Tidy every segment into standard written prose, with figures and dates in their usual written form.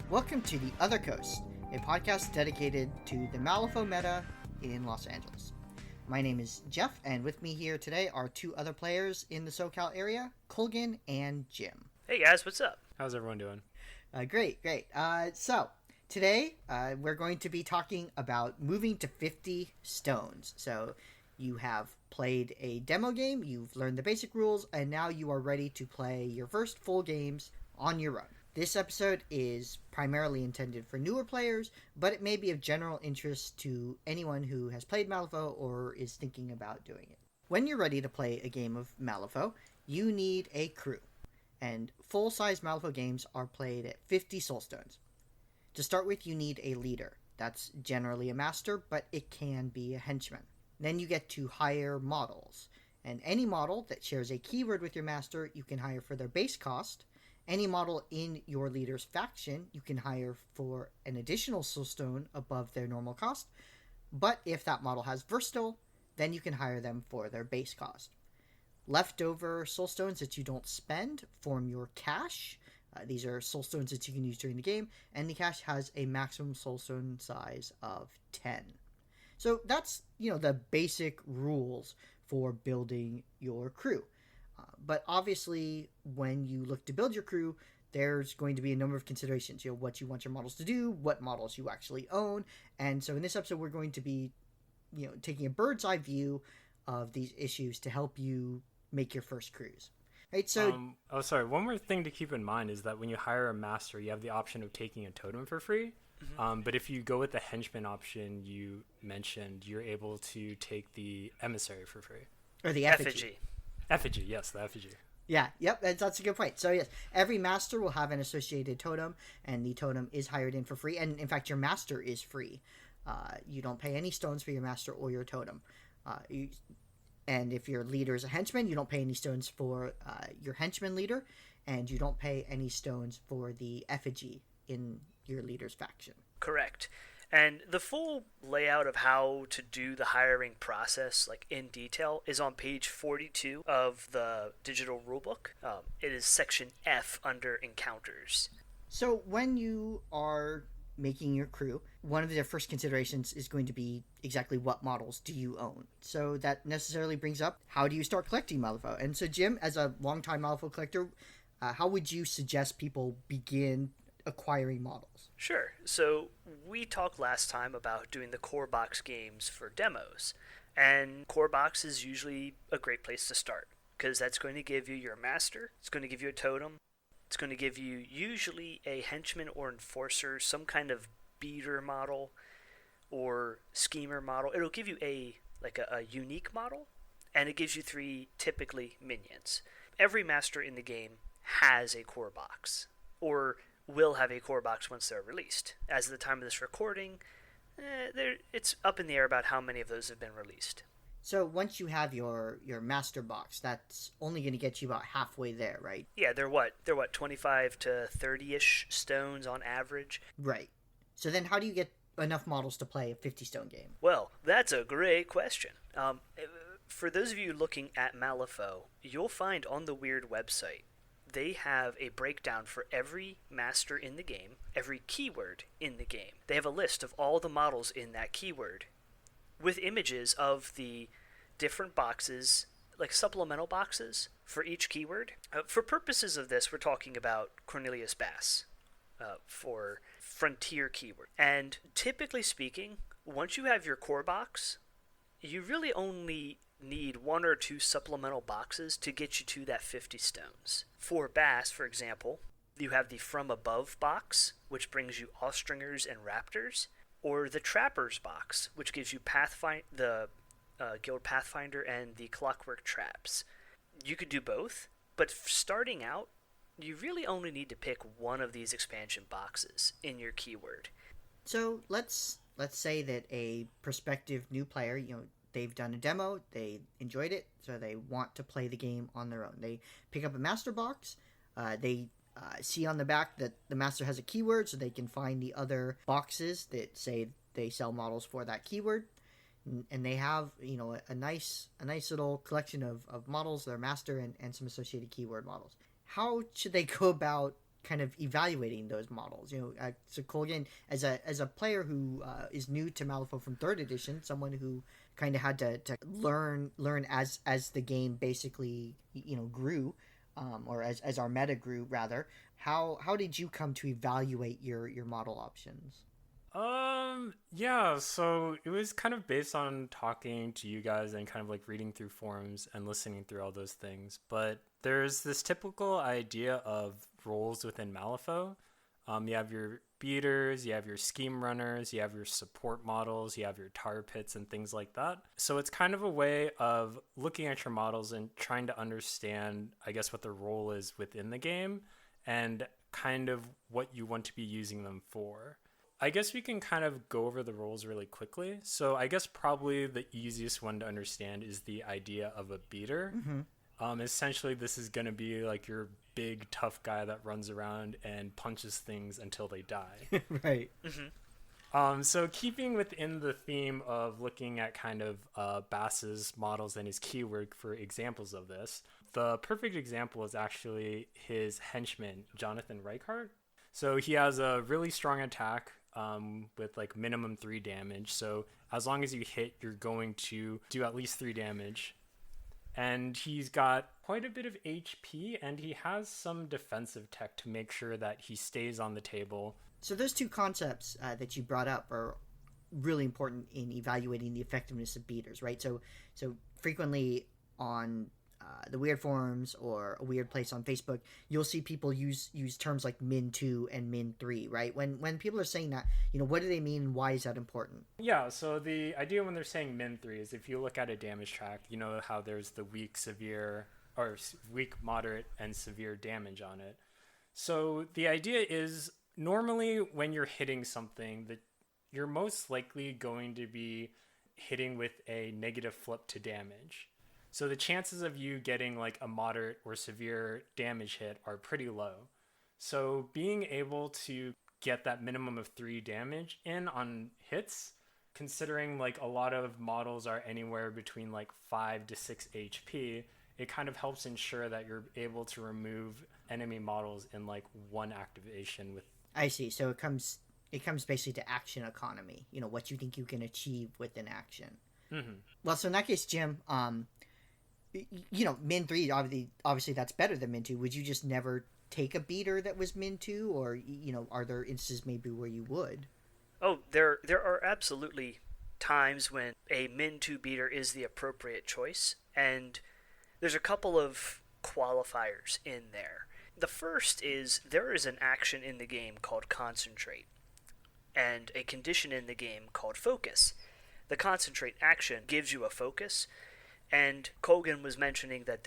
Welcome to The Other Coast, a podcast dedicated to the Malifaux meta in Los Angeles. My name is Jeff, and with me here today are two other players in the SoCal area, Colgan and Jim. Hey guys, what's up? How's everyone doing? Great. So, today we're going to be talking about moving to 50 stones. So, you have played a demo game, you've learned the basic rules, and now you are ready to play your first full games on your own. This episode is primarily intended for newer players, but it may be of general interest to anyone who has played Malifaux or is thinking about doing it. When you're ready to play a game of Malifaux, you need a crew, and full-size Malifaux games are played at 50 soulstones. To start with, you need a leader. That's generally a master, but it can be a henchman. Then you get to hire models, and any model that shares a keyword with your master you can hire for their base cost. Any model in your leader's faction you can hire for an additional soulstone above their normal cost, but if that model has versatile, then you can hire them for their base cost. Leftover soulstones that you don't spend form your cash. These are soulstones that you can use during the game, and the cash has a maximum soulstone size of 10. So that's, the basic rules for building your crew. But obviously, when you look to build your crew, there's going to be a number of considerations. What you want your models to do, what models you actually own. And so in this episode, we're going to be, taking a bird's eye view of these issues to help you make your first crews. Right, so... One more thing to keep in mind is that when you hire a master, you have the option of taking a totem for free. Mm-hmm. But if you go with the henchman option you mentioned, you're able to take the emissary for free. Or the effigy. Effigy, yes, the effigy. Yeah, yep, that's a good point. So yes, every master will have an associated totem, and the totem is hired in for free. And in fact, your master is free. You don't pay any stones for your master or your totem. And if your leader is a henchman, you don't pay any stones for your henchman leader, and you don't pay any stones for the effigy in your leader's faction. Correct. And the full layout of how to do the hiring process, in detail, is on page 42 of the digital rulebook. It is section F under Encounters. So when you are making your crew, one of their first considerations is going to be exactly what models do you own. So that necessarily brings up, how do you start collecting Malifaux? And so Jim, as a longtime Malifaux collector, how would you suggest people begin acquiring models? Sure. So we talked last time about doing the core box games for demos, and core box is usually a great place to start because that's going to give you your master, it's going to give you a totem, it's going to give you usually a henchman or enforcer, some kind of beater model or schemer model. It'll give you a unique model, and it gives you 3 typically minions. Every master in the game has a core box, or will have a core box once they're released. As of the time of this recording, it's up in the air about how many of those have been released. So once you have your master box, that's only going to get you about halfway there, right? Yeah, they're 25 to 30-ish stones on average. Right. So then how do you get enough models to play a 50-stone game? Well, that's a great question. For those of you looking at Malifaux, you'll find on the Weird website, they have a breakdown for every master in the game, every keyword in the game. They have a list of all the models in that keyword with images of the different boxes, like supplemental boxes for each keyword. For purposes of this, we're talking about Cornelius Bass for frontier keyword. And typically speaking, once you have your core box, you really only need 1 or 2 supplemental boxes to get you to that 50 stones. For Bass, for example, you have the From Above box, which brings you Ostringers and Raptors, or the Trappers box, which gives you the Guild Pathfinder and the Clockwork Traps. You could do both, but starting out, you really only need to pick one of these expansion boxes in your keyword. So let's say that a prospective new player, they've done a demo, they enjoyed it, so they want to play the game on their own. They pick up a master box, they see on the back that the master has a keyword, so they can find the other boxes that say they sell models for that keyword, and they have a nice little collection of models, their master and some associated keyword models. How should they go about kind of evaluating those models? So Colgan, as a player who is new to Malifaux from 3rd edition, someone who kind of had to learn as the game basically grew, or as our meta grew rather. How did you come to evaluate your model options? Yeah, so it was kind of based on talking to you guys and kind of like reading through forums and listening through all those things. But there's this typical idea of roles within Malifaux. You have your beaters, you have your scheme runners, you have your support models, you have your tar pits and things like that. So it's kind of a way of looking at your models and trying to understand, I guess, what their role is within the game and kind of what you want to be using them for. I guess we can kind of go over the roles really quickly. So I guess probably the easiest one to understand is the idea of a beater. Mm-hmm. Essentially, this is going to be like your big, tough guy that runs around and punches things until they die. Right. Mm-hmm. So keeping within the theme of looking at kind of Bass's models and his keyword for examples of this, the perfect example is actually his henchman, Jonathan Reichart. So he has a really strong attack with like minimum 3 damage. So as long as you hit, you're going to do at least 3 damage. And he's got quite a bit of HP, and he has some defensive tech to make sure that he stays on the table. So those two concepts that you brought up are really important in evaluating the effectiveness of beaters, right? So frequently on the weird forums or a weird place on Facebook, you'll see people use terms like min 2 and min 3, right? When people are saying that, what do they mean and why is that important? Yeah, so the idea when they're saying min 3 is if you look at a damage track, you know how there's the weak, severe, or weak, moderate, and severe damage on it. So the idea is normally when you're hitting something, that you're most likely going to be hitting with a negative flip to damage. So the chances of you getting like a moderate or severe damage hit are pretty low. So being able to get that minimum of 3 damage in on hits, considering like a lot of models are anywhere between like 5 to 6 HP, it kind of helps ensure that you're able to remove enemy models in like one activation with. I see. So it comes basically to action economy, what you think you can achieve with an action. Mm-hmm. Well, so in that case, Jim, min 3, obviously that's better than min 2. Would you just never take a beater that was min 2, or are there instances maybe where you would? Oh, there are absolutely times when a min 2 beater is the appropriate choice, and there's a couple of qualifiers in there. The first is there is an action in the game called concentrate and a condition in the game called focus. The concentrate action gives you a focus, and Colgan was mentioning that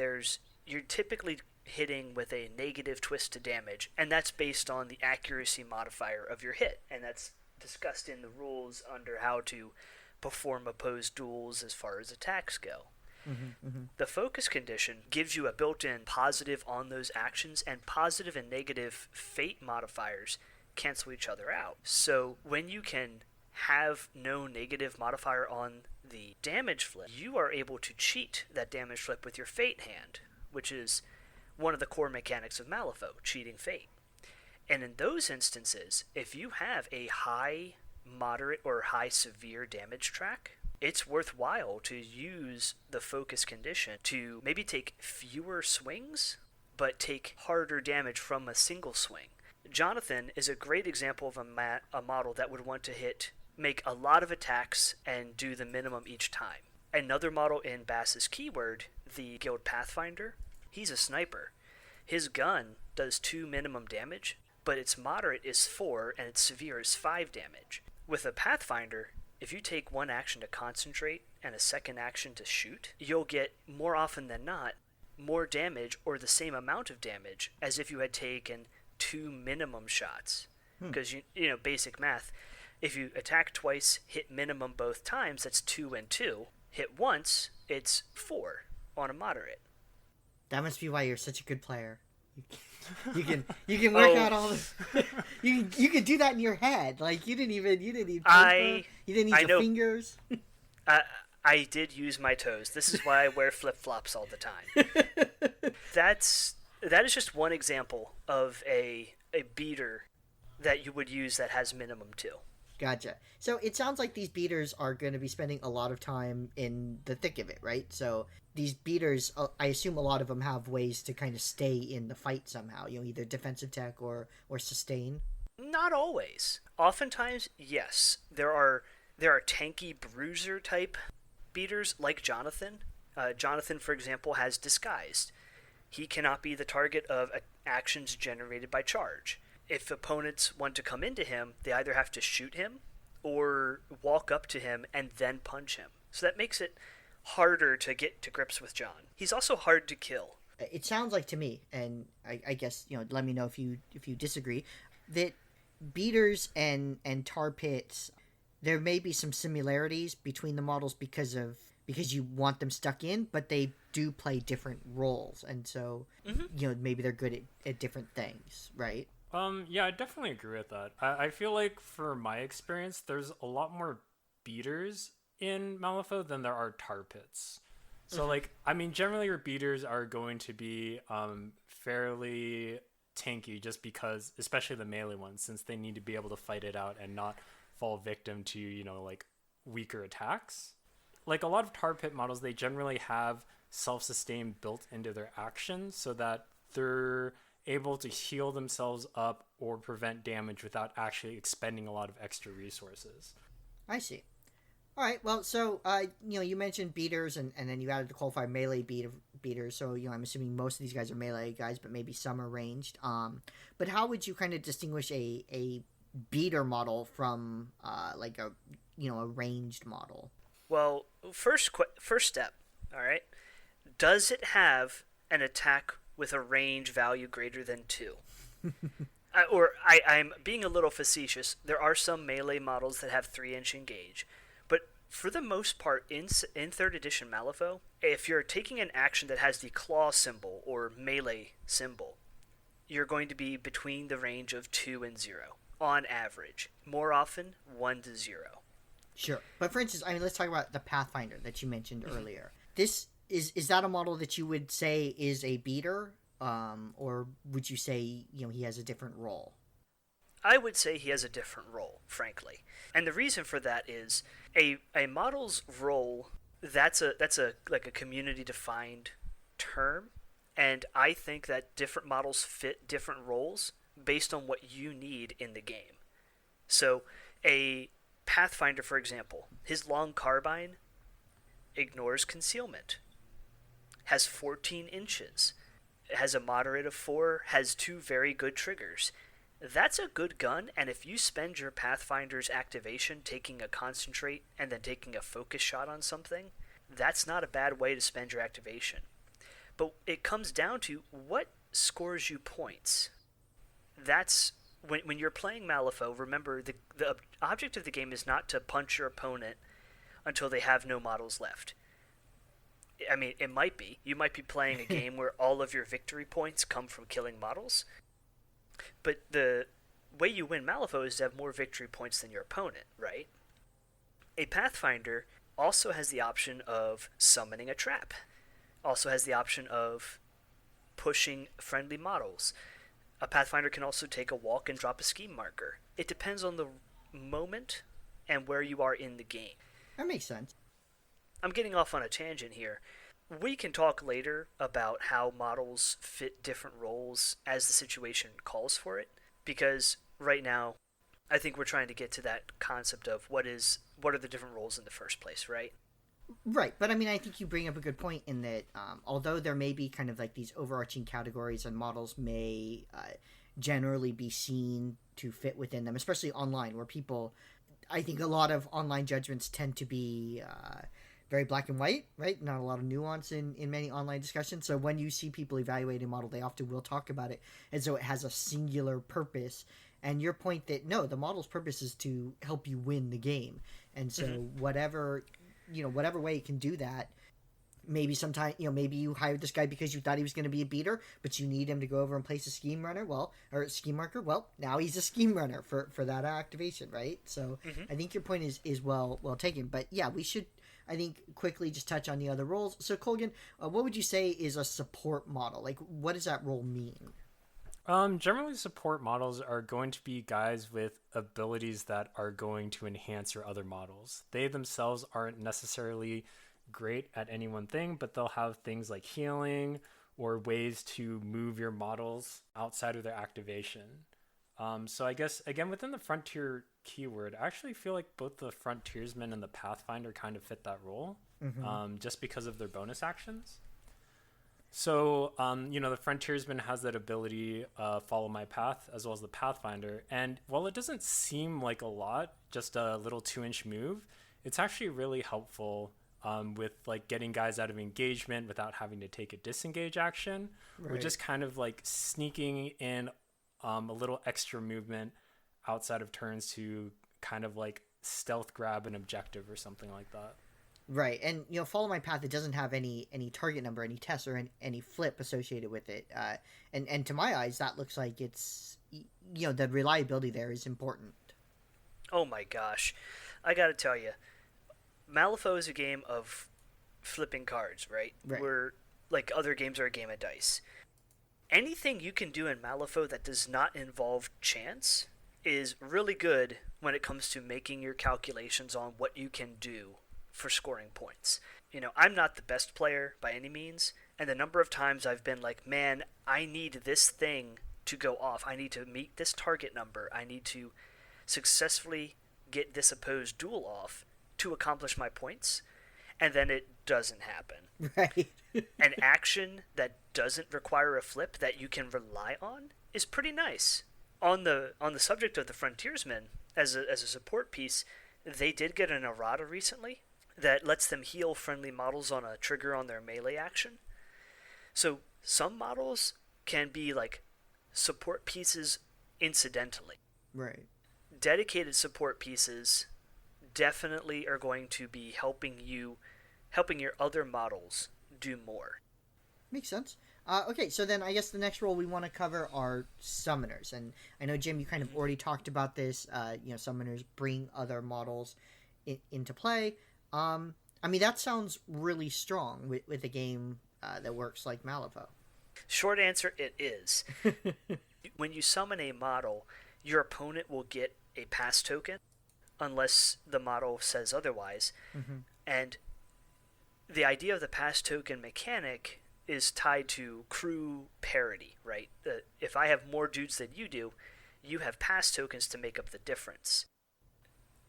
you're typically hitting with a negative twist to damage, and that's based on the accuracy modifier of your hit, and that's discussed in the rules under how to perform opposed duels as far as attacks go. Mm-hmm, mm-hmm. The focus condition gives you a built-in positive on those actions, and positive and negative fate modifiers cancel each other out. So when you can have no negative modifier on the damage flip, you are able to cheat that damage flip with your fate hand, which is one of the core mechanics of Malifaux, cheating fate. And in those instances, if you have a high, moderate, or high severe damage track, it's worthwhile to use the focus condition to maybe take fewer swings, but take harder damage from a single swing. Jonathan is a great example of a model that would want to make a lot of attacks and do the minimum each time. Another model in Bass's keyword, the Guild Pathfinder, he's a sniper. His gun does 2 minimum damage, but its moderate is 4 and its severe is 5 damage. With a Pathfinder, if you take one action to concentrate and a second action to shoot, you'll get, more often than not, more damage or the same amount of damage as if you had taken 2 minimum shots. Because, basic math, if you attack twice, hit minimum both times, that's 2 and 2. Hit once, it's 4 on a moderate. That must be why you're such a good player. You can work out all this. you can do that in your head. Like you didn't need paper. You didn't need your fingers. I did use my toes. This is why I wear flip-flops all the time. That is just one example of a a beater that you would use that has minimum 2. Gotcha. So it sounds like these beaters are going to be spending a lot of time in the thick of it, right? So these beaters, I assume a lot of them have ways to kind of stay in the fight somehow, either defensive tech or sustain. Not always. Oftentimes, yes. There are tanky bruiser type beaters like Jonathan. Jonathan, for example, has Disguised. He cannot be the target of actions generated by charge. If opponents want to come into him, they either have to shoot him or walk up to him and then punch him. So that makes it harder to get to grips with John. He's also hard to kill. It sounds like to me, and I guess let me know if you disagree, that beaters and tar pits, there may be some similarities between the models because you want them stuck in, but they do play different roles, and so maybe they're good at different things, right? Yeah, I definitely agree with that. I feel like for my experience, there's a lot more beaters in Malifaux than there are tar pits. So generally your beaters are going to be fairly tanky just because, especially the melee ones, since they need to be able to fight it out and not fall victim to, weaker attacks. Like a lot of tar pit models, they generally have self-sustain built into their actions so that they're able to heal themselves up or prevent damage without actually expending a lot of extra resources. I see. All right. Well, so you mentioned beaters, and then you added the qualified melee beaters. So I'm assuming most of these guys are melee guys, but maybe some are ranged. But how would you kind of distinguish a beater model from a ranged model? Well, first step. All right. Does it have an attack with a range value greater than 2? I'm being a little facetious. There are some melee models that have 3-inch engage, but for the most part, in 3rd edition Malifaux, if you're taking an action that has the claw symbol or melee symbol, you're going to be between the range of 2 and 0 on average. More often, 1 to 0. Sure, but for instance, let's talk about the Pathfinder that you mentioned earlier. This is that a model that you would say is a beater, or would you say he has a different role? I would say he has a different role, frankly, and the reason for that is a model's role. That's a community defined term, and I think that different models fit different roles based on what you need in the game. So a Pathfinder, for example, his long carbine ignores concealment, has 14 inches, has a moderate of 4, has 2 very good triggers. That's a good gun, and if you spend your Pathfinder's activation taking a concentrate and then taking a focus shot on something, that's not a bad way to spend your activation. But it comes down to what scores you points. That's when you're playing Malifaux, remember the object of the game is not to punch your opponent until they have no models left. It might be. You might be playing a game where all of your victory points come from killing models. But the way you win Malifaux is to have more victory points than your opponent, right? A Pathfinder also has the option of summoning a trap. Also has the option of pushing friendly models. A Pathfinder can also take a walk and drop a scheme marker. It depends on the moment and where you are in the game. That makes sense. I'm getting off on a tangent here. We can talk later about how models fit different roles as the situation calls for it, because right now I think we're trying to get to that concept of what are the different roles in the first place, right? Right, but I think you bring up a good point in that although there may be kind of like these overarching categories and models may generally be seen to fit within them, especially online, where I think a lot of online judgments tend to be very black and white, right? Not a lot of nuance in many online discussions. So when you see people evaluate a model, they often will talk about it as though it has a singular purpose. And your point that, no, the model's purpose is to help you win the game. And so whatever way it can do that, maybe sometime, maybe you hired this guy because you thought he was going to be a beater, but you need him to go over and place a scheme runner, or scheme marker. Well, now he's a scheme runner for that activation, right? So I think your point is well taken. But yeah, we should, I think, quickly just touch on the other roles. So Colgan, what would you say is a support model? Like, what does that role mean? Generally, support models are going to be guys with abilities that are going to enhance your other models. They themselves aren't necessarily great at any one thing, but they'll have things like healing or ways to move your models outside of their activation. So I guess, again, within the Frontier keyword, I actually feel like both the Frontiersman and the Pathfinder kind of fit that role, just because of their bonus actions. So, the Frontiersman has that ability, follow my path, as well as the Pathfinder. And while it doesn't seem like a lot, just a little 2-inch move, it's actually really helpful with like getting guys out of engagement without having to take a disengage action, or just kind of like sneaking in a little extra movement outside of turns to kind of like stealth grab an objective or something like that. Right, and follow my path. It doesn't have any target number, any test, or any flip associated with it. And to my eyes, that looks like it's the reliability there is important. Oh my gosh, I gotta tell you, Malifaux is a game of flipping cards, right? Where like other games are a game of dice. Anything you can do in Malifaux that does not involve chance is really good when it comes to making your calculations on what you can do for scoring points. I'm not the best player by any means, and the number of times I've been like, man, I need this thing to go off. I need to meet this target number. I need to successfully get this opposed duel off to accomplish my points, and then it doesn't happen. Right. An action that doesn't require a flip that you can rely on is pretty nice. On the subject of the Frontiersman, as a support piece, they did get an errata recently that lets them heal friendly models on a trigger on their melee action. So some models can be like support pieces incidentally. Right. Dedicated support pieces definitely are going to be helping your other models do more. Makes sense. Okay, so then I guess the next role we want to cover are summoners. And I know, Jim, you kind of already talked about this. Summoners bring other models into play. That sounds really strong with a game that works like Malifaux. Short answer, it is. When you summon a model, your opponent will get a pass token unless the model says otherwise. And the idea of the pass token mechanic is tied to crew parity, right? If I have more dudes than you do, you have pass tokens to make up the difference.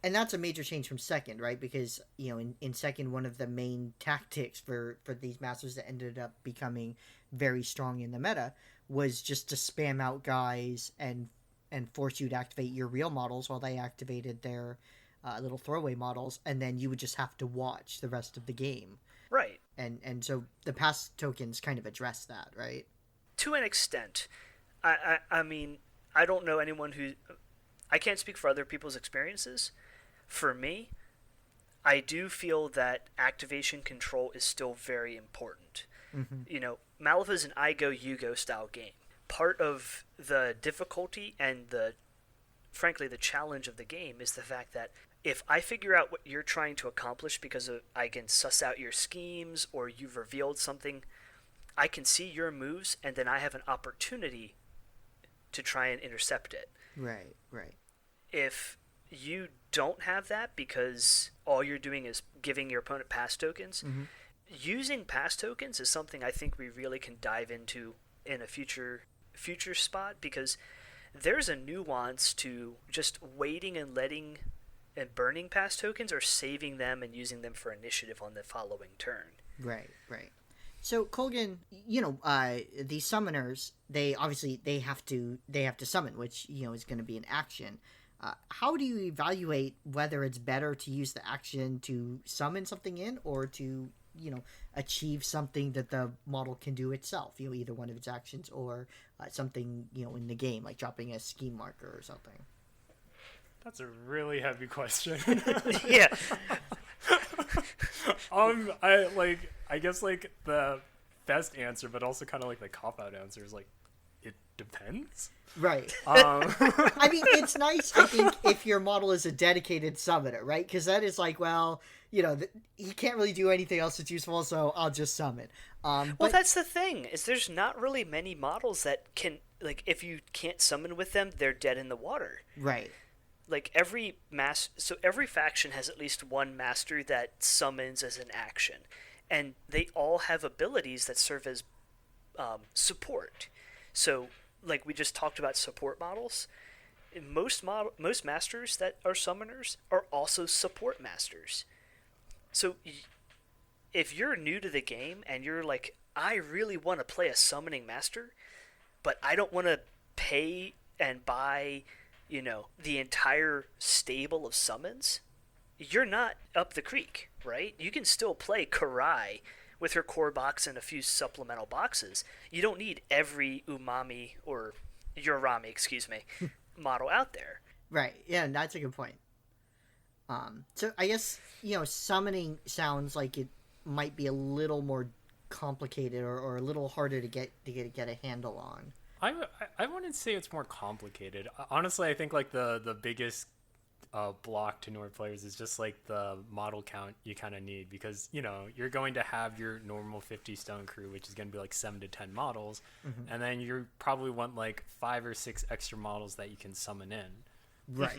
And that's a major change from second, right? Because, in second, one of the main tactics for these masters that ended up becoming very strong in the meta was just to spam out guys and force you to activate your real models while they activated their little throwaway models, and then you would just have to watch the rest of the game. Right. And so the pass tokens kind of address that, right? To an extent. I mean, I don't know anyone who... I can't speak for other people's experiences. For me, I do feel that activation control is still very important. Malifaux is an I go, you go style game. Part of the difficulty and frankly, the challenge of the game is the fact that if I figure out what you're trying to accomplish because I can suss out your schemes or you've revealed something, I can see your moves and then I have an opportunity to try and intercept it. Right. If you don't have that because all you're doing is giving your opponent pass tokens, using pass tokens is something I think we really can dive into in a future spot, because there's a nuance to just waiting and letting and burning pass tokens or saving them and using them for initiative on the following turn. Right. So Colgan, these summoners, they have to summon, which is going to be an action. How do you evaluate whether it's better to use the action to summon something in or to achieve something that the model can do itself? Either one of its actions or something in the game, like dropping a scheme marker or something. That's a really heavy question. Yeah. I guess like the best answer, but also kind of like the cop-out answer is like, it depends. Right. I mean, it's nice, I think, if your model is a dedicated summoner, right? Because that is like, well, he can't really do anything else that's useful, so I'll just summon. Well, that's the thing, is there's not really many models that can like if you can't summon with them, they're dead in the water. Right. Like so every faction has at least one master that summons as an action, and they all have abilities that serve as support. So, like we just talked about support models. Most masters that are summoners are also support masters. So, if you're new to the game and you're like, I really want to play a summoning master, but I don't want to pay and buy, the entire stable of summons, you're not up the creek, right? You can still play Karai with her core box and a few supplemental boxes. You don't need every Umami or Urami, excuse me, model out there. Right. Yeah, that's a good point. So I guess, summoning sounds like it might be a little more complicated or a little harder to get a handle on. I wouldn't say it's more complicated. Honestly, I think like the biggest block to newer players is just like the model count you kind of need, because you're going to have your normal 50 stone crew, which is going to be like 7 to 10 models, and then you probably want like 5 or 6 extra models that you can summon in. Right.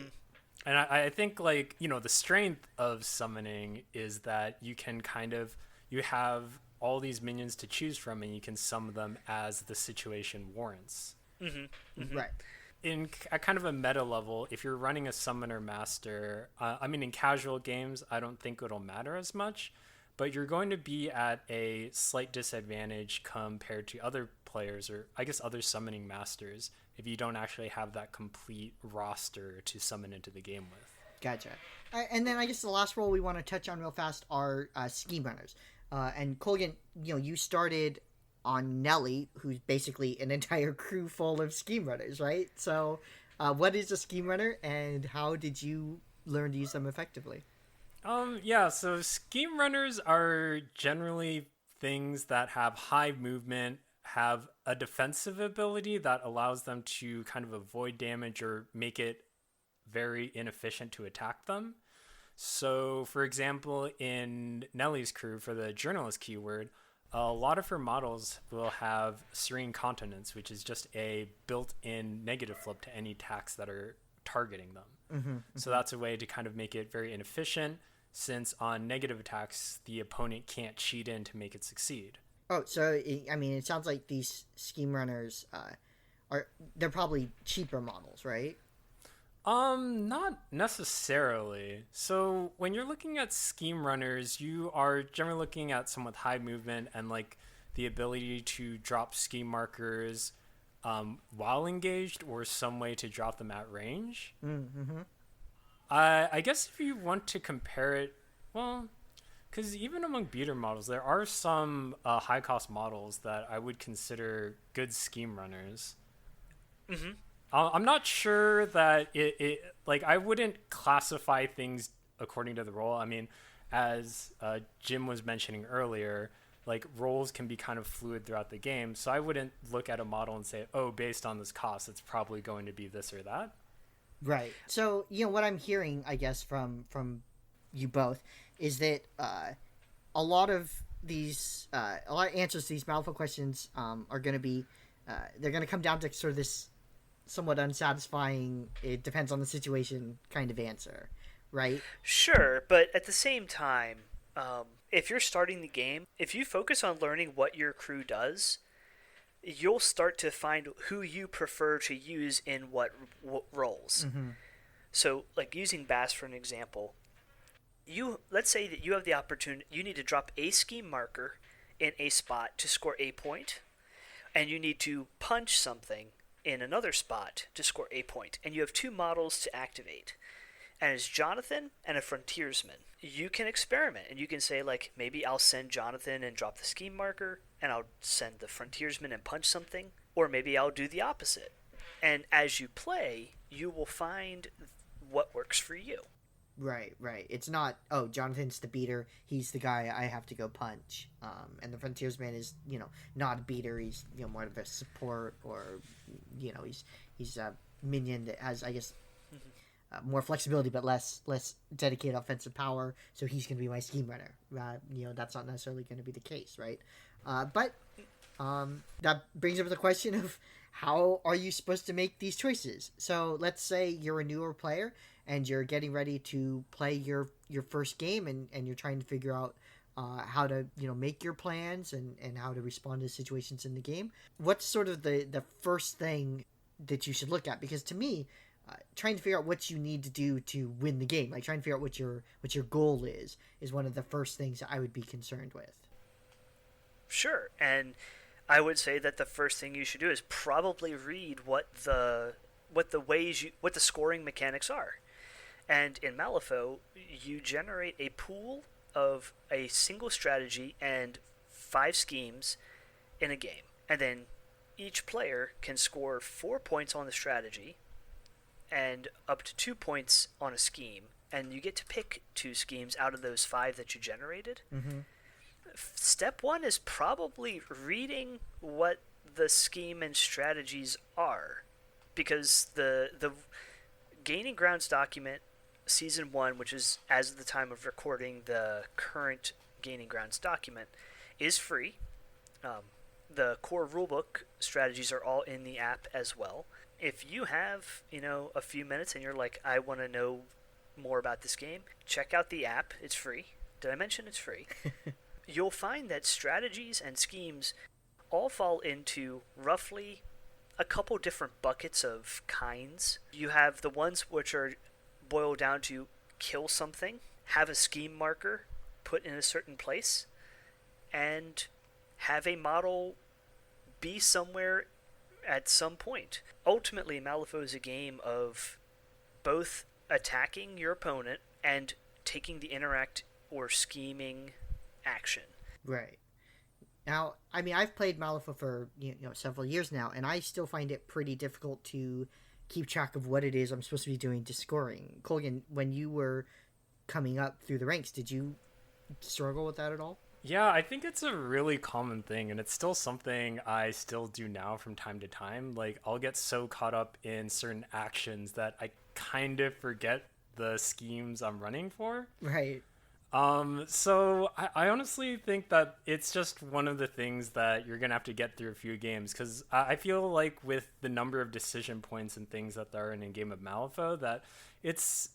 And I think like the strength of summoning is that you can you have all these minions to choose from, and you can summon them as the situation warrants. Right. In a kind of a meta level, if you're running a summoner master, in casual games, I don't think it'll matter as much, but you're going to be at a slight disadvantage compared to other players, or I guess other summoning masters, if you don't actually have that complete roster to summon into the game with. Gotcha. And then I guess the last role we want to touch on real fast are scheme runners. And Colgan, you started on Nelly, who's basically an entire crew full of scheme runners, right? So what is a scheme runner, and how did you learn to use them effectively? So scheme runners are generally things that have high movement, have a defensive ability that allows them to kind of avoid damage or make it very inefficient to attack them. So, for example, in Nelly's crew, for the journalist keyword, a lot of her models will have serene continence, which is just a built-in negative flip to any attacks that are targeting them. So that's a way to kind of make it very inefficient, since on negative attacks, the opponent can't cheat in to make it succeed. Oh, so, it sounds like these scheme runners they're probably cheaper models, right? Not necessarily. So when you're looking at scheme runners, you are generally looking at some with high movement and like the ability to drop scheme markers while engaged, or some way to drop them at range. I guess if you want to compare it, well, because even among beater models, there are some high cost models that I would consider good scheme runners. I'm not sure that it like, I wouldn't classify things according to the role. As Jim was mentioning earlier, like roles can be kind of fluid throughout the game. So I wouldn't look at a model and say, oh, based on this cost, it's probably going to be this or that. Right. So, what I'm hearing, I guess, from you both is that a lot of answers to these Malifaux questions are going to be, they're going to come down to sort of this somewhat unsatisfying, it depends on the situation kind of answer, right? Sure, but at the same time, if you're starting the game, if you focus on learning what your crew does, you'll start to find who you prefer to use in what roles. So, like using Bass for an example, let's say that you have the opportunity, you need to drop a scheme marker in a spot to score a point, and you need to punch something in another spot to score a point, and you have 2 models to activate, and it's Jonathan and a frontiersman. You can experiment, and you can say, like, maybe I'll send Jonathan and drop the scheme marker, and I'll send the frontiersman and punch something, or maybe I'll do the opposite. And as you play, you will find what works for you. Right. It's not, oh, Jonathan's the beater, he's the guy I have to go punch. And the frontiersman is, not a beater, he's, more of a support, or, he's a minion that has, I guess, more flexibility but less dedicated offensive power, so he's going to be my scheme runner. That's not necessarily going to be the case, right? But That brings up the question of how are you supposed to make these choices? So let's say you're a newer player and you're getting ready to play your first game, and you're trying to figure out how to make your plans and how to respond to situations in the game. What's sort of the first thing that you should look at? Because to me, trying to figure out what you need to do to win the game, like trying to figure out what your goal is one of the first things I would be concerned with. Sure, and I would say that the first thing you should do is probably read what the scoring mechanics are. And in Malifaux, you generate a pool of a single strategy and 5 schemes in a game. And then each player can score 4 points on the strategy and up to 2 points on a scheme. And you get to pick 2 schemes out of those 5 that you generated. Mm-hmm. Step 1 is probably reading what the scheme and strategies are. Because the Gaining Grounds document, Season 1, which is, as of the time of recording, the current Gaining Grounds document, is free. The core rulebook strategies are all in the app as well. If you have, a few minutes and you're like, I want to know more about this game, check out the app. It's free. Did I mention it's free? You'll find that strategies and schemes all fall into roughly a couple different buckets of kinds. You have the ones which are boiled down to kill something, have a scheme marker put in a certain place, and have a model be somewhere at some point. Ultimately, Malifaux is a game of both attacking your opponent and taking the interact or scheming action. Right. Now, I mean, I've played Malifaux for several years now, and I still find it pretty difficult to keep track of what it is I'm supposed to be doing to scoring. Colgan, when you were coming up through the ranks, did you struggle with that at all? Yeah, I think it's a really common thing, and it's still something I still do now from time to time. Like, I'll get so caught up in certain actions that I kind of forget the schemes I'm running for. Right. So I honestly think that it's just one of the things that you're gonna have to get through a few games, because I feel like with the number of decision points and things that there are in a game of Malifaux, that it's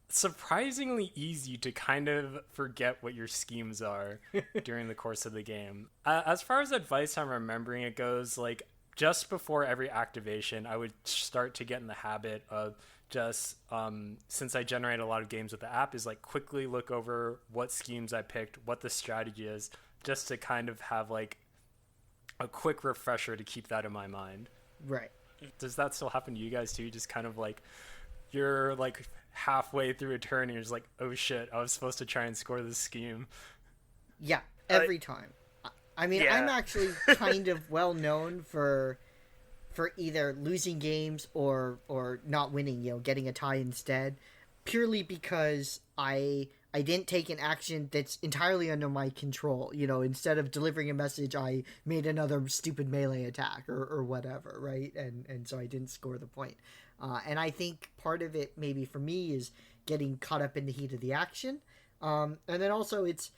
surprisingly easy to kind of forget what your schemes are during the course of the game. As far as advice I'm remembering it goes, like, just before every activation, I would start to get in the habit of just, since I generate a lot of games with the app, is like quickly look over what schemes I picked, what the strategy is, just to kind of have like a quick refresher to keep that in my mind. Right. Does that still happen to you guys too? Just kind of like, you're like halfway through a turn and you're just like, oh shit, I was supposed to try and score this scheme. Yeah, every time. I mean, Yeah. I'm actually kind of well known for either losing games or not winning, getting a tie instead, purely because I didn't take an action that's entirely under my control. Instead of delivering a message, I made another stupid melee attack or whatever, right? And so I didn't score the point. And I think part of it, maybe for me, is getting caught up in the heat of the action. And then also it's,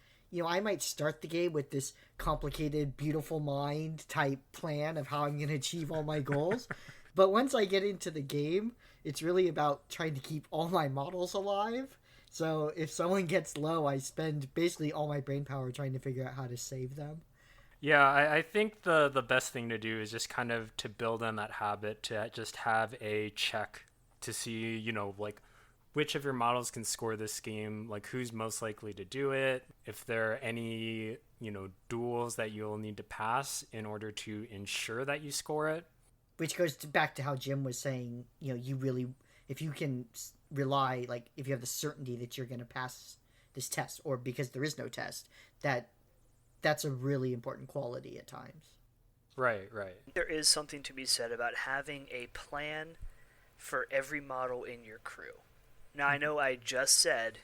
I might start the game with this complicated, beautiful mind type plan of how I'm going to achieve all my goals. But once I get into the game, it's really about trying to keep all my models alive. So if someone gets low, I spend basically all my brain power trying to figure out how to save them. Yeah, I think the best thing to do is just kind of to build on that habit, to just have a check to see, like, which of your models can score this game, like who's most likely to do it, if there are any, duels that you'll need to pass in order to ensure that you score it. Which goes back to how Jim was saying, you really, if you can rely, like, if you have the certainty that you're going to pass this test, or because there is no test, that's a really important quality at times. Right. There is something to be said about having a plan for every model in your crew. Now, I know I just said,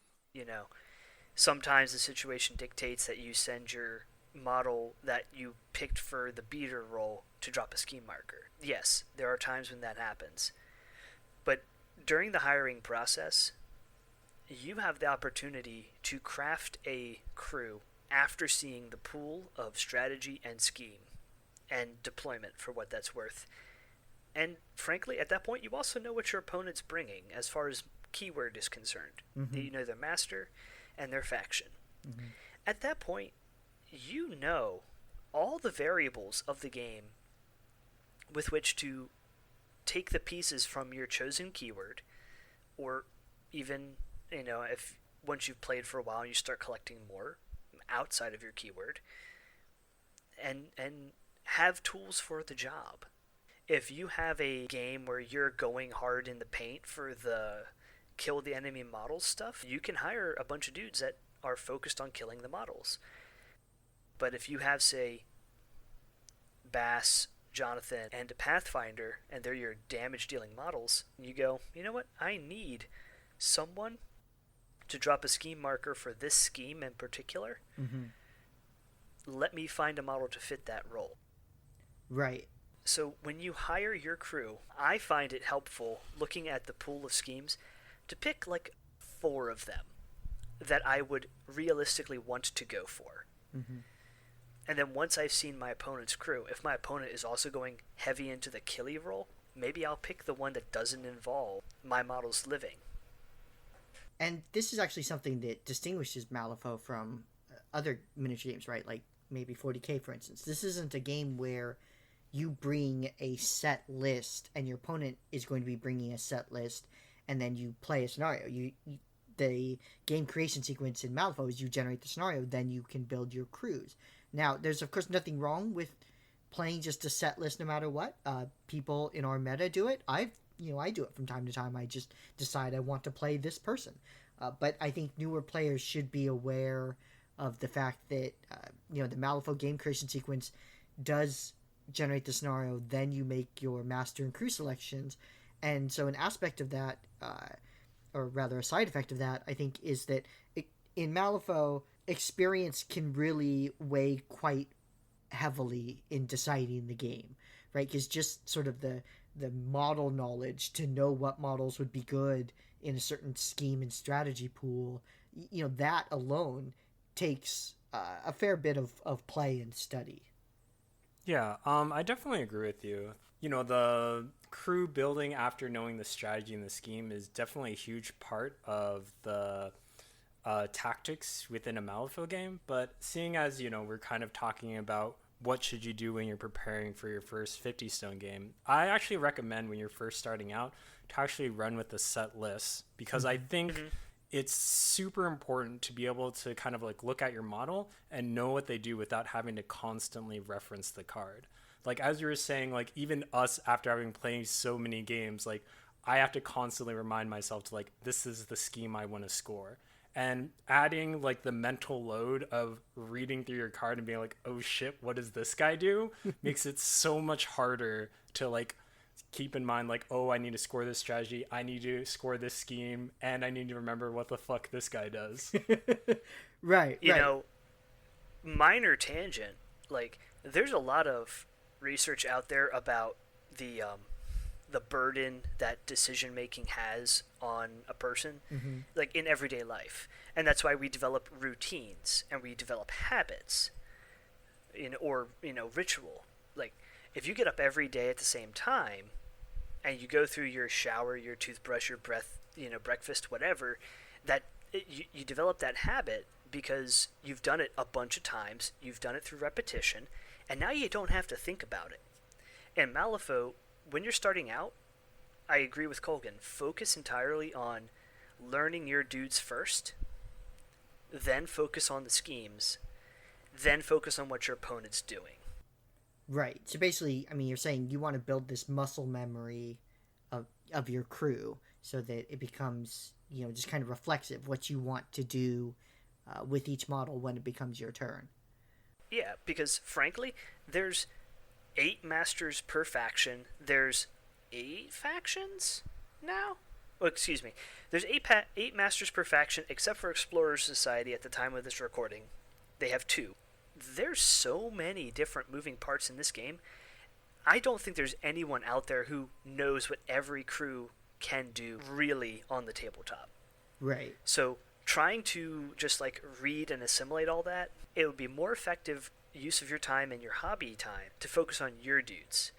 sometimes the situation dictates that you send your model that you picked for the beater role to drop a scheme marker. Yes, there are times when that happens. But during the hiring process, you have the opportunity to craft a crew after seeing the pool of strategy and scheme. and deployment for what that's worth. And frankly, at that point, you also know what your opponent's bringing as far as keyword is concerned. Mm-hmm. You know their master and their faction. Mm-hmm. At that point, you know all the variables of the game with which to take the pieces from your chosen keyword, or even, if once you've played for a while, you start collecting more outside of your keyword, and have tools for the job. If you have a game where you're going hard in the paint for the kill the enemy models stuff, you can hire a bunch of dudes that are focused on killing the models. But if you have, say, Bass, Jonathan, and a Pathfinder, and they're your damage-dealing models, you go, you know what, I need someone to drop a scheme marker for this scheme in particular. Mm-hmm. Let me find a model to fit that role. Right. So when you hire your crew, I find it helpful looking at the pool of schemes to pick like 4 of them that I would realistically want to go for. Mm-hmm. And then once I've seen my opponent's crew, if my opponent is also going heavy into the killy role, maybe I'll pick the one that doesn't involve my models living. And this is actually something that distinguishes Malifaux from other miniature games, right? Like maybe 40K, for instance. This isn't a game where you bring a set list and your opponent is going to be bringing a set list, and then you play a scenario. The game creation sequence in Malifaux is you generate the scenario, then you can build your crews. Now, there's of course nothing wrong with playing just a set list no matter what. People in our meta do it. I do it from time to time. I just decide I want to play this person. But I think newer players should be aware of the fact that the Malifaux game creation sequence does generate the scenario, then you make your master and crew selections. And so an aspect of that, or rather a side effect of that, I think, is that in Malifaux, experience can really weigh quite heavily in deciding the game, right? Because just sort of the model knowledge to know what models would be good in a certain scheme and strategy pool, that alone takes a fair bit of play and study. Yeah, I definitely agree with you. The crew building after knowing the strategy and the scheme is definitely a huge part of the tactics within a Malifaux game. But seeing as, we're kind of talking about what should you do when you're preparing for your first 50 stone game, I actually recommend when you're first starting out to actually run with the set list, because I think it's super important to be able to kind of like look at your model and know what they do without having to constantly reference the card. Like, as you were saying, like, even us, after having played so many games, like, I have to constantly remind myself to, like, this is the scheme I want to score. And adding, like, the mental load of reading through your card and being like, oh shit, what does this guy do? Makes it so much harder to, like, keep in mind, like, oh, I need to score this strategy, I need to score this scheme, and I need to remember what the fuck this guy does. Right. Minor tangent, like, there's a lot of research out there about the burden that decision making has on a person, like in everyday life, and that's why we develop routines and we develop habits, or ritual. Like, if you get up every day at the same time and you go through your shower, your toothbrush, your breath, breakfast, whatever, you develop that habit because you've done it a bunch of times, you've done it through repetition, and now you don't have to think about it. And Malifaux, when you're starting out, I agree with Colgan, focus entirely on learning your dudes first, then focus on the schemes, then focus on what your opponent's doing. Right. So basically, I mean, you're saying you want to build this muscle memory of your crew so that it becomes, just kind of reflexive, what you want to do with each model when it becomes your turn. Yeah, because frankly, there's 8 masters per faction. There's 8 factions now? Oh, excuse me. There's 8 masters per faction, except for Explorer Society at the time of this recording. They have 2. There's so many different moving parts in this game. I don't think there's anyone out there who knows what every crew can do really on the tabletop. Right. So trying to just like read and assimilate all that, it would be more effective use of your time and your hobby time to focus on your dudes.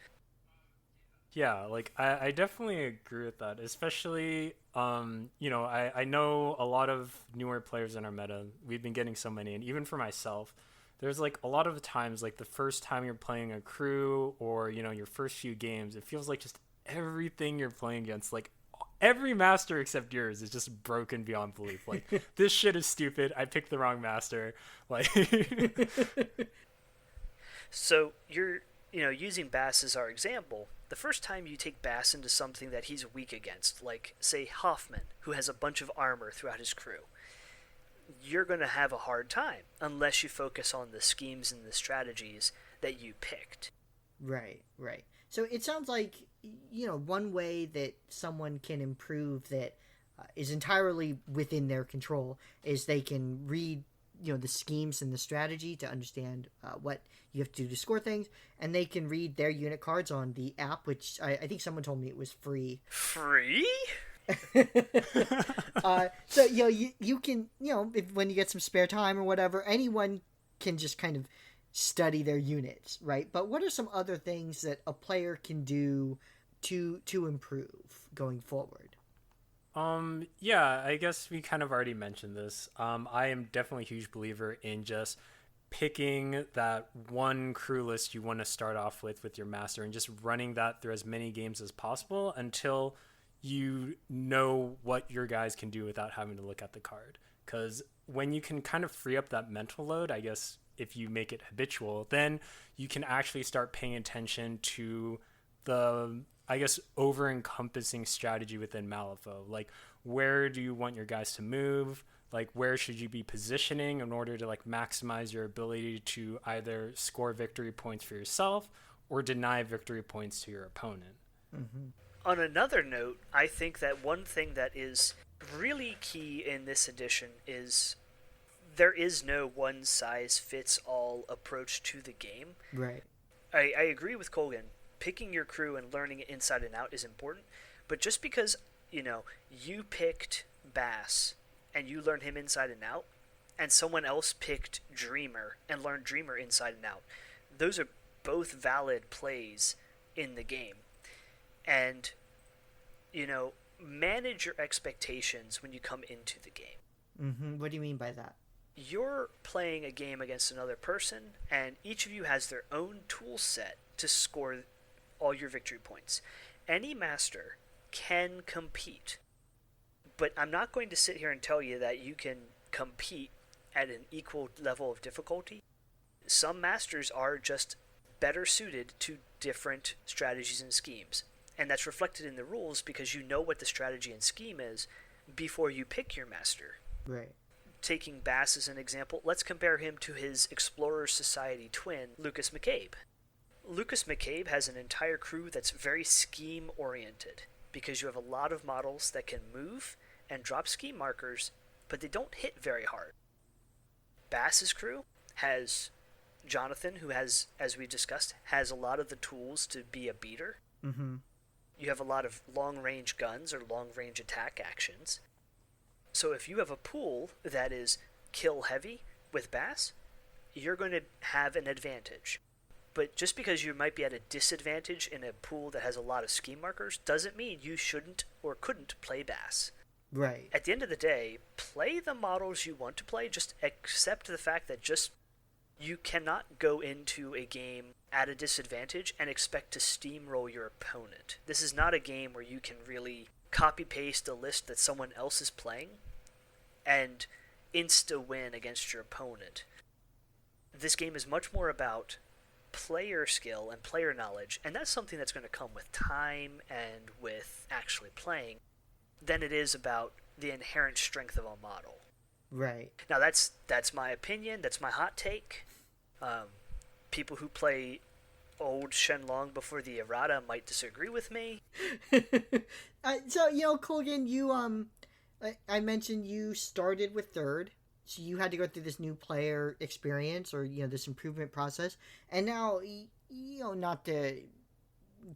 Yeah, like I definitely agree with that. Especially, I know a lot of newer players in our meta. We've been getting so many, and even for myself, there's like a lot of times, like the first time you're playing a crew or your first few games, it feels like just everything you're playing against, like every master except yours, is just broken beyond belief. Like this shit is stupid. I picked the wrong master. Like, So you're, using Bass as our example, the first time you take Bass into something that he's weak against, like, say, Hoffman, who has a bunch of armor throughout his crew, you're going to have a hard time unless you focus on the schemes and the strategies that you picked. Right, right. So it sounds like, one way that someone can improve that is entirely within their control is they can read, the schemes and the strategy to understand what you have to do to score things, and they can read their unit cards on the app, which I think someone told me it was free. Free? So you can when you get some spare time or whatever, anyone can just kind of study their units, right? But what are some other things that a player can do to improve going forward? Yeah, I guess we kind of already mentioned this. I am definitely a huge believer in just picking that one crew list you want to start off with your master and just running that through as many games as possible until you know what your guys can do without having to look at the card. Because when you can kind of free up that mental load, I guess if you make it habitual, then you can actually start paying attention to the, I guess, over-encompassing strategy within Malifaux. Like, where do you want your guys to move? Like, where should you be positioning in order to, like, maximize your ability to either score victory points for yourself or deny victory points to your opponent? Mm-hmm. On another note, I think that one thing that is really key in this edition is there is no one-size-fits-all approach to the game. Right. I agree with Colgan. Picking your crew and learning it inside and out is important, but just because, you picked Bass and you learned him inside and out, and someone else picked Dreamer and learned Dreamer inside and out, those are both valid plays in the game. And, manage your expectations when you come into the game. Mm-hmm. What do you mean by that? You're playing a game against another person, and each of you has their own tool set to score all your victory points. Any master can compete, but I'm not going to sit here and tell you that you can compete at an equal level of difficulty. Some masters are just better suited to different strategies and schemes, and that's reflected in the rules because you know what the strategy and scheme is before you pick your master. Right. Taking Bass as an example, let's compare him to his Explorer Society twin, Lucas McCabe. Lucas McCabe has an entire crew that's very scheme-oriented because you have a lot of models that can move and drop scheme markers, but they don't hit very hard. Bass's crew has Jonathan, who has, as we discussed, has a lot of the tools to be a beater. Mm-hmm. You have a lot of long-range guns or long-range attack actions. So if you have a pool that is kill-heavy with Bass, you're going to have an advantage. But just because you might be at a disadvantage in a pool that has a lot of scheme markers doesn't mean you shouldn't or couldn't play Bass. Right. At the end of the day, play the models you want to play. Just accept the fact that you cannot go into a game at a disadvantage and expect to steamroll your opponent. This is not a game where you can really copy-paste a list that someone else is playing and insta-win against your opponent. This game is much more about player skill and player knowledge, and that's something that's going to come with time and with actually playing, than it is about the inherent strength of a model. Right. Now that's my opinion, that's my hot take. People who play old Shenlong before the errata might disagree with me. So, Colgan, you, I mentioned you started with third, so you had to go through this new player experience or, this improvement process. And now, not to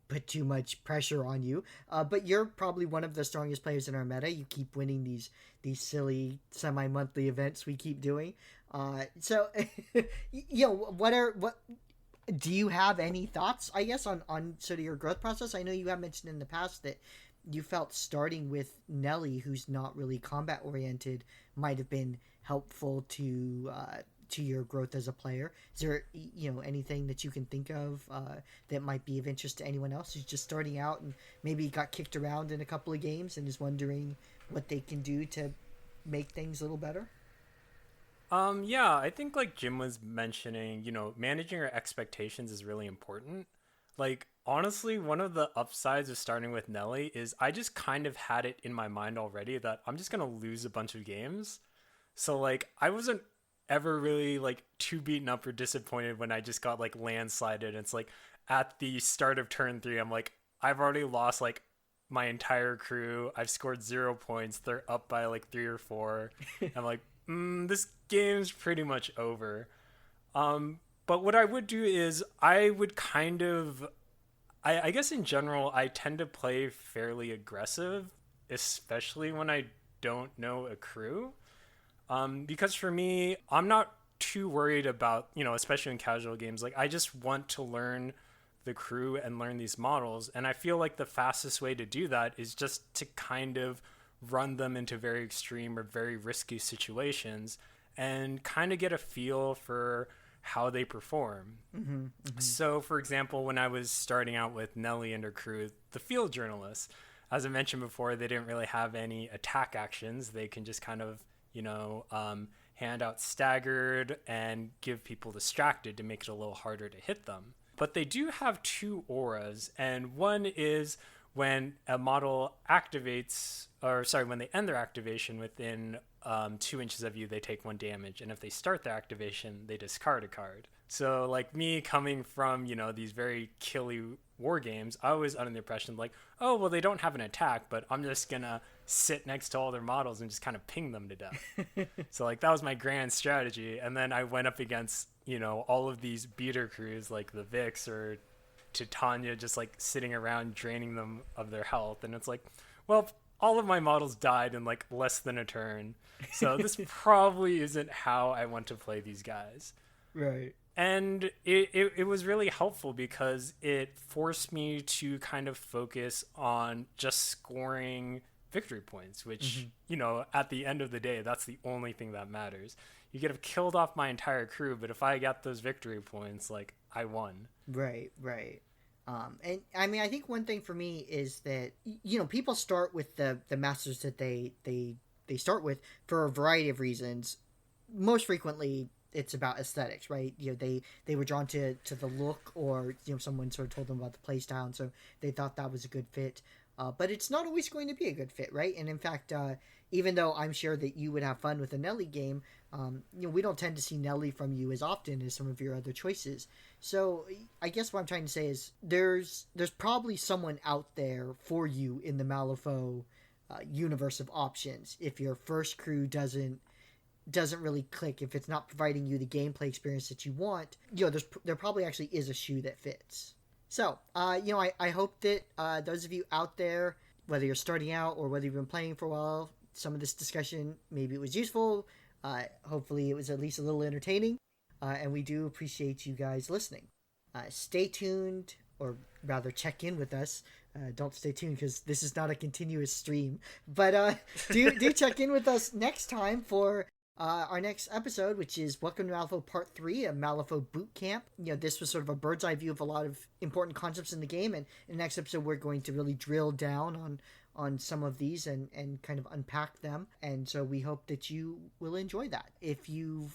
put too much pressure on you, but you're probably one of the strongest players in our meta. You keep winning these silly semi-monthly events we keep doing. So, what do you have any thoughts, I guess, on sort of your growth process? I know you have mentioned in the past that you felt starting with Nelly, who's not really combat oriented, might have been helpful to your growth as a player. Is there anything that you can think of that might be of interest to anyone else who's just starting out and maybe got kicked around in a couple of games and is wondering what they can do to make things a little better? Yeah, I think like Jim was mentioning, managing your expectations is really important. Like, honestly, one of the upsides of starting with Nelly is I just kind of had it in my mind already that I'm just going to lose a bunch of games. So, like, I wasn't ever really like too beaten up or disappointed when I just got like landslided. It's like at the start of turn 3, I'm like, I've already lost like my entire crew. I've scored 0 points. They're up by like 3 or 4. I'm like, this game's pretty much over. But what I would do is I would kind of, I guess in general, I tend to play fairly aggressive, especially when I don't know a crew. Because for me, I'm not too worried about, especially in casual games. Like, I just want to learn the crew and learn these models. And I feel like the fastest way to do that is just to kind of run them into very extreme or very risky situations and kind of get a feel for how they perform. Mm-hmm, mm-hmm. So, for example, when I was starting out with Nelly and her crew, the field journalists, as I mentioned before, they didn't really have any attack actions. They can just kind of hand out staggered and give people distracted to make it a little harder to hit them. But they do have 2 auras, and one is when a model activates, when they end their activation within 2 inches of you, they take 1 damage, and if they start their activation, they discard a card. So, like, me coming from, these very killy war games, I was under the impression, like, oh, well, they don't have an attack, but I'm just gonna sit next to all their models and just kind of ping them to death. So, like, that was my grand strategy, and then I went up against, all of these beater crews, like the Vix or Titania, just, like, sitting around draining them of their health, and it's like, well, all of my models died in, like, less than a turn, so this probably isn't how I want to play these guys. Right. And it was really helpful because it forced me to kind of focus on just scoring victory points, which, at the end of the day, that's the only thing that matters. You could have killed off my entire crew, but if I got those victory points, like, I won. Right, right. And I mean, I think one thing for me is that, people start with the masters that they start with for a variety of reasons. Most frequently, it's about aesthetics, right? They were drawn to the look, or someone sort of told them about the play style, and so they thought that was a good fit. But it's not always going to be a good fit, right? And in fact, even though I'm sure that you would have fun with a Nelly game, we don't tend to see Nelly from you as often as some of your other choices. So I guess what I'm trying to say is there's probably someone out there for you in the Malifaux universe of options. If your first crew doesn't really click, if it's not providing you the gameplay experience that you want, there probably actually is a shoe that fits. So, I hope that those of you out there, whether you're starting out or whether you've been playing for a while, some of this discussion, maybe it was useful. Hopefully it was at least a little entertaining. And we do appreciate you guys listening. Stay tuned, or rather check in with us. Don't stay tuned because this is not a continuous stream. But do check in with us next time for our next episode, which is Welcome to Malifaux Part 3, a Malifaux boot camp. This was sort of a bird's eye view of a lot of important concepts in the game, and in the next episode we're going to really drill down on some of these and kind of unpack them, and so we hope that you will enjoy that. If you've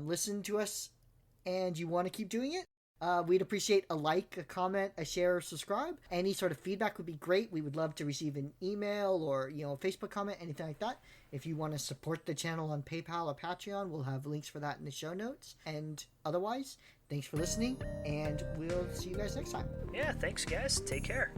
listened to us and you want to keep doing it, we'd appreciate a like, a comment, a share, or subscribe. Any sort of feedback would be great. We would love to receive an email or, a Facebook comment, anything like that. If you want to support the channel on PayPal or Patreon, we'll have links for that in the show notes. And otherwise, thanks for listening, and we'll see you guys next time. Yeah, thanks, guys. Take care.